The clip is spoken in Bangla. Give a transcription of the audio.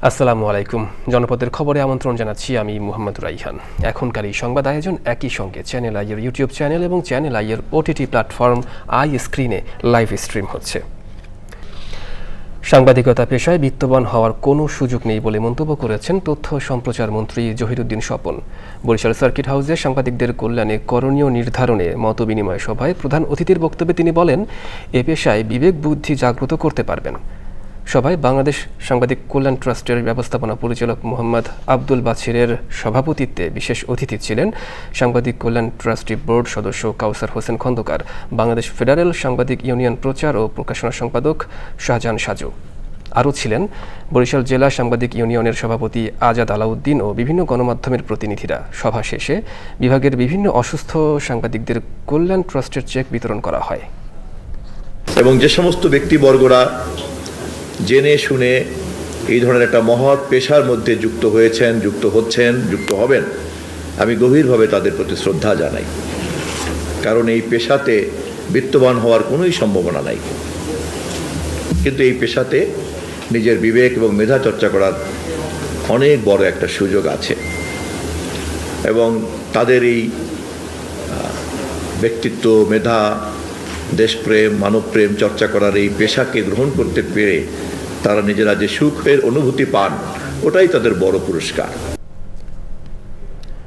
আসসালামু আলাইকুম। জনপদের খবরে আমন্ত্রণ জানাচ্ছি আমি মোহাম্মদ রাইহান। এখনকার এই সংবাদ আয়োজন একই সঙ্গে চ্যানেল আইয়ের ইউটিউব চ্যানেল এবং চ্যানেল আইয়ের ওটিটি প্ল্যাটফর্ম আই স্ক্রিনে লাইভ স্ট্রিম হচ্ছে। সাংবাদিকতা পেশায় বিত্তবান হওয়ার কোনো সুযোগ নেই বলে মন্তব্য করেছেন তথ্য সম্প্রচার মন্ত্রী জহিরুদ্দিন স্বপন। বরিশাল সার্কিট হাউসে সাংবাদিকদের কল্যাণে করণীয় নির্ধারণে মতবিনিময় সভায় প্রধান অতিথির বক্তব্যে তিনি বলেন, এ পেশায় বিবেক বুদ্ধি জাগ্রত করতে পারবেন। সভায় বাংলাদেশ সাংবাদিক কল্যাণ ট্রাস্টের ব্যবস্থাপনা পরিচালক মোহাম্মদ আব্দুল বাছিরের সভাপতিত্বে বিশেষ অতিথি ছিলেন সাংবাদিক কল্যাণ ট্রাস্টি বোর্ড সদস্য কাউসার হোসেন খন্দকার, বাংলাদেশ ফেডারেল সাংবাদিক ইউনিয়ন প্রচার ও প্রকাশনা সম্পাদক শাহজাহান সাজু। আরও ছিলেন বরিশাল জেলা সাংবাদিক ইউনিয়নের সভাপতি আজাদ আলাউদ্দিন ও বিভিন্ন গণমাধ্যমের প্রতিনিধিরা। সভা শেষে বিভাগের বিভিন্ন অসুস্থ সাংবাদিকদের কল্যাণ ট্রাস্টের চেক বিতরণ করা হয়। এবং যে সমস্ত ব্যক্তিবর্গরা জেনে শুনে এই ধরনের একটা মহৎ পেশার মধ্যে যুক্ত হয়েছেন, যুক্ত হচ্ছেন, যুক্ত হবেন, আমি গভীরভাবে তাদের প্রতি শ্রদ্ধা জানাই। কারণ এই পেশাতে বিত্তবান হওয়ার কোনোই সম্ভাবনা নাই, কিন্তু এই পেশাতে নিজের বিবেক এবং মেধা চর্চা করার অনেক বড় একটা সুযোগ আছে। এবং তাদের এই ব্যক্তিত্ব, মেধা, দেশপ্রেম, মানবপ্রেম চর্চা করার এই পেশাকে গ্রহণ করতে পেরে তারা নিজেরা যে সুখের অনুভূতি পান, ওটাই তাদের বড় পুরস্কার।